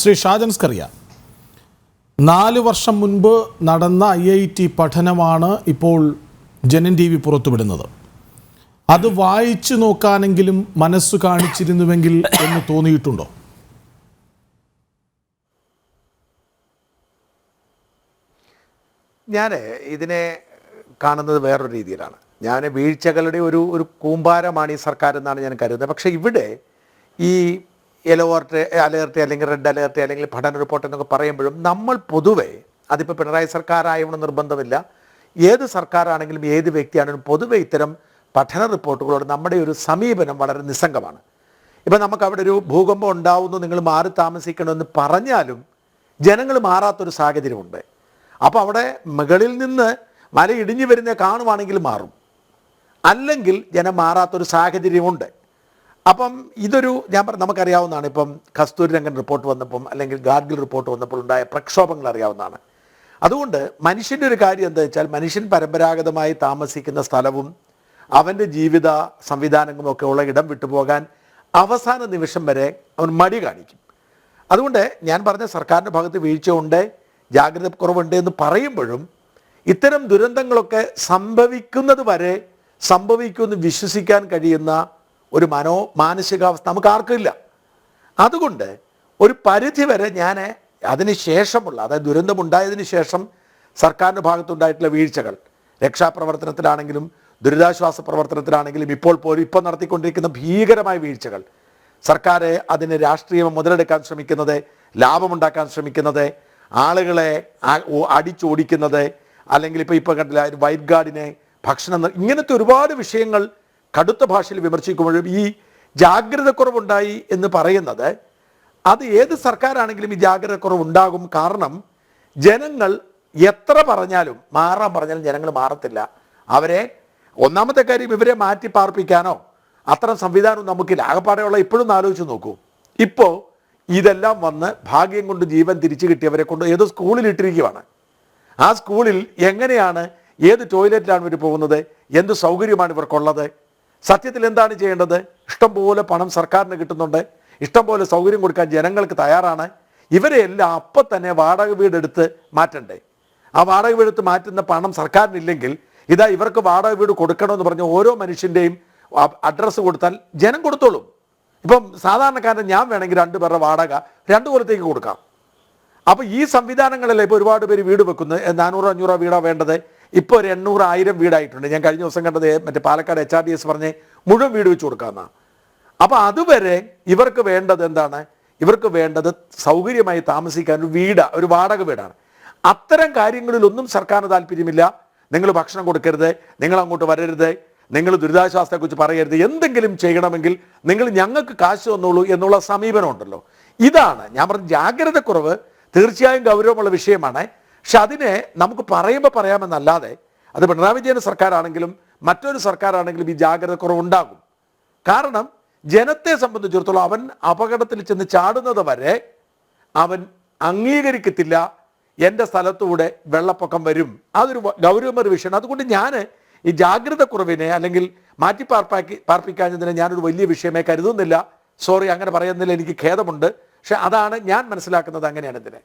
ശ്രീ ഷാജൻ സ്കറിയ, 4 വർഷം മുൻപ് നടന്ന IIT പഠനമാണ് ഇപ്പോൾ ജനൻ TV പുറത്തുവിടുന്നത്. അത് വായിച്ചു നോക്കാനെങ്കിലും മനസ്സു കാണിച്ചിരുന്നുവെങ്കിൽ എന്ന് തോന്നിയിട്ടുണ്ടോ? ഞാൻ ഇതിനെ കാണുന്നത് വേറൊരു രീതിയിലാണ്. ഞാൻ വീഴ്ചകളുടെ ഒരു കൂമ്പാരമാണ് ഈ സർക്കാർ എന്നാണ് ഞാൻ കരുതുന്നത്. പക്ഷേ ഇവിടെ ഈ യെല്ലോ അലേർട്ട് അല്ലെങ്കിൽ റെഡ് അലേർട്ട് അല്ലെങ്കിൽ പഠന റിപ്പോർട്ട് എന്നൊക്കെ പറയുമ്പോഴും നമ്മൾ പൊതുവെ അതിപ്പോൾ പിണറായി സർക്കാരായവണ്ണം നിർബന്ധമില്ല, ഏത് സർക്കാരാണെങ്കിലും ഏത് വ്യക്തിയാണെങ്കിലും പൊതുവെ ഇത്തരം പഠന റിപ്പോർട്ടുകളോട് നമ്മുടെ ഒരു സമീപനം വളരെ നിസ്സംഗമാണ്. ഇപ്പം നമുക്ക് അവിടെ ഒരു ഭൂകമ്പം ഉണ്ടാവുന്നു, നിങ്ങൾ മാറി താമസിക്കണമെന്ന് പറഞ്ഞാലും ജനങ്ങൾ മാറാത്തൊരു സാഹചര്യമുണ്ട്. അപ്പോൾ അവിടെ മുകളിൽ നിന്ന് മല ഇടിഞ്ഞു വരുന്ന കാണുവാണെങ്കിൽ മാറും, അല്ലെങ്കിൽ ജനം മാറാത്തൊരു സാഹചര്യമുണ്ട്. അപ്പം ഇതൊരു നമുക്കറിയാവുന്നതാണ്. ഇപ്പം കസ്തൂരി രംഗൻ റിപ്പോർട്ട് വന്നപ്പം അല്ലെങ്കിൽ ഗാഡ്ഗിൽ റിപ്പോർട്ട് വന്നപ്പോൾ ഉണ്ടായ പ്രക്ഷോഭങ്ങൾ അറിയാവുന്നതാണ്. അതുകൊണ്ട് മനുഷ്യൻ്റെ ഒരു കാര്യം എന്താ വെച്ചാൽ, മനുഷ്യൻ പരമ്പരാഗതമായി താമസിക്കുന്ന സ്ഥലവും അവൻ്റെ ജീവിത സംവിധാനങ്ങളും ഒക്കെ ഉള്ള ഇടം വിട്ടുപോകാൻ അവസാന നിമിഷം വരെ അവൻ മടി കാണിക്കും. അതുകൊണ്ട് ഞാൻ പറഞ്ഞ സർക്കാരിൻ്റെ ഭാഗത്ത് വീഴ്ചയുണ്ട്, ജാഗ്രത കുറവുണ്ട് എന്ന് പറയുമ്പോഴും ഇത്തരം ദുരന്തങ്ങളൊക്കെ സംഭവിക്കുന്നത് വരെ സംഭവിക്കുമെന്ന് വിശ്വസിക്കാൻ കഴിയുന്ന ഒരു മാനസികാവസ്ഥ നമുക്ക് ആർക്കില്ല. അതുകൊണ്ട് ഒരു പരിധി വരെ ഞാൻ അതിന് ശേഷമുള്ള, അതായത് ദുരന്തമുണ്ടായതിന് ശേഷം സർക്കാരിൻ്റെ ഭാഗത്തുണ്ടായിട്ടുള്ള വീഴ്ചകൾ, രക്ഷാപ്രവർത്തനത്തിലാണെങ്കിലും ദുരിതാശ്വാസ പ്രവർത്തനത്തിലാണെങ്കിലും ഇപ്പോൾ നടത്തിക്കൊണ്ടിരിക്കുന്ന ഭീകരമായ വീഴ്ചകൾ, സർക്കാർ അതിന് രാഷ്ട്രീയം മുതലെടുക്കാൻ ശ്രമിക്കുന്നത്, ലാഭമുണ്ടാക്കാൻ ശ്രമിക്കുന്നത്, ആളുകളെ അടിച്ചോടിക്കുന്നത്, അല്ലെങ്കിൽ ഇപ്പോൾ കണ്ടില്ല വൈറ്റ് ഗാർഡിനെ ഭക്ഷണം, ഇങ്ങനത്തെ ഒരുപാട് വിഷയങ്ങൾ കടുത്ത ഭാഷയിൽ വിമർശിക്കുമ്പോഴും ഈ ജാഗ്രതക്കുറവുണ്ടായി എന്ന് പറയുന്നത്, അത് ഏത് സർക്കാരാണെങ്കിലും ഈ ജാഗ്രതക്കുറവുണ്ടാകും. കാരണം ജനങ്ങൾ എത്ര പറഞ്ഞാലും മാറാൻ പറഞ്ഞാലും ജനങ്ങൾ മാറത്തില്ല. അവരെ ഒന്നാമത്തെ കാര്യം, ഇവരെ മാറ്റി പാർപ്പിക്കാനോ അത്തരം സംവിധാനം നമുക്കില്ല. ആകെപ്പാടെയുള്ള ഇപ്പോഴും ആലോചിച്ച് നോക്കൂ, ഇപ്പോൾ ഇതെല്ലാം വന്ന് ഭാഗ്യം കൊണ്ട് ജീവൻ തിരിച്ചു കിട്ടിയവരെ കൊണ്ട് ഏതോ സ്കൂളിൽ ഇട്ടിരിക്കുകയാണ്. ആ സ്കൂളിൽ എങ്ങനെയാണ്, ഏത് ടോയ്ലറ്റിലാണ് ഇവർ പോകുന്നത്, എന്ത് സൗകര്യമാണ് ഇവർക്കുള്ളത്? സത്യത്തിൽ എന്താണ് ചെയ്യേണ്ടത്? ഇഷ്ടംപോലെ പണം സർക്കാരിന് കിട്ടുന്നുണ്ട്, ഇഷ്ടംപോലെ സൗകര്യം കൊടുക്കാൻ ജനങ്ങൾക്ക് തയ്യാറാണ്. ഇവരെ എല്ലാം അപ്പം തന്നെ വാടക വീടെടുത്ത് മാറ്റണ്ടേ? ആ വാടക വീടെടുത്ത് മാറ്റുന്ന പണം സർക്കാരിനില്ലെങ്കിൽ ഇതാ ഇവർക്ക് വാടക വീട് കൊടുക്കണമെന്ന് പറഞ്ഞ് ഓരോ മനുഷ്യൻ്റെയും അഡ്രസ്സ് കൊടുത്താൽ ജനം കൊടുത്തോളും. ഇപ്പം സാധാരണക്കാരൻ ഞാൻ വേണമെങ്കിൽ 2 പേരുടെ വാടക 2 കൊല്ലത്തേക്ക് കൊടുക്കാം. അപ്പോൾ ഈ സംവിധാനങ്ങളല്ലേ ഇപ്പോൾ ഒരുപാട് പേര് വീട് വെക്കുന്നത്. 400-500 വീടാണ് വേണ്ടത്, ഇപ്പോൾ ഒരു 800-1000 വീടായിട്ടുണ്ട്. ഞാൻ കഴിഞ്ഞ ദിവസം കണ്ടത് മറ്റേ പാലക്കാട് HRDS പറഞ്ഞ് മുഴുവൻ വീട് വെച്ച് കൊടുക്കാമെന്നാണ്. അപ്പോൾ അതുവരെ ഇവർക്ക് വേണ്ടത് എന്താണ്? ഇവർക്ക് വേണ്ടത് സൗകര്യമായി താമസിക്കാൻ ഒരു വീട്, ഒരു വാടക വീടാണ്. അത്തരം കാര്യങ്ങളിലൊന്നും സർക്കാരിന് താല്പര്യമില്ല. നിങ്ങൾ ഭക്ഷണം കൊടുക്കരുത്, നിങ്ങൾ അങ്ങോട്ട് വരരുത്, നിങ്ങൾ ദുരിതാശ്വാസത്തെക്കുറിച്ച് പറയരുത്, എന്തെങ്കിലും ചെയ്യണമെങ്കിൽ നിങ്ങൾ ഞങ്ങൾക്ക് കാശ് തന്നോളൂ എന്നുള്ള സമീപനം ഉണ്ടല്ലോ. ഇതാണ് ഞാൻ പറഞ്ഞ ജാഗ്രതക്കുറവ്. തീർച്ചയായും ഗൗരവമുള്ള വിഷയമാണ്. പക്ഷെ അതിനെ നമുക്ക് പറയുമ്പോൾ പറയാമെന്നല്ലാതെ, അത് പിണറായി വിജയൻ്റെ സർക്കാരാണെങ്കിലും മറ്റൊരു സർക്കാരാണെങ്കിലും ഈ ജാഗ്രതക്കുറവ് ഉണ്ടാകും. കാരണം ജനത്തെ സംബന്ധിച്ചിടത്തോളം അവൻ അപകടത്തിൽ ചെന്ന് ചാടുന്നത് വരെ അവൻ അംഗീകരിക്കത്തില്ല എൻ്റെ സ്ഥലത്തൂടെ വെള്ളപ്പൊക്കം വരും. അതൊരു ഗൗരവമൊരു വിഷയമാണ്. അതുകൊണ്ട് ഞാൻ ഈ ജാഗ്രതക്കുറവിനെ അല്ലെങ്കിൽ മാറ്റി പാർപ്പിക്കാഞ്ഞതിനെ ഞാനൊരു വലിയ വിഷയമേ കരുതുന്നില്ല. സോറി, അങ്ങനെ പറയുന്നതിൽ എനിക്ക് ഖേദമുണ്ട്. പക്ഷെ അതാണ് ഞാൻ മനസ്സിലാക്കുന്നത്, അങ്ങനെയാണ് ഇതിനെ.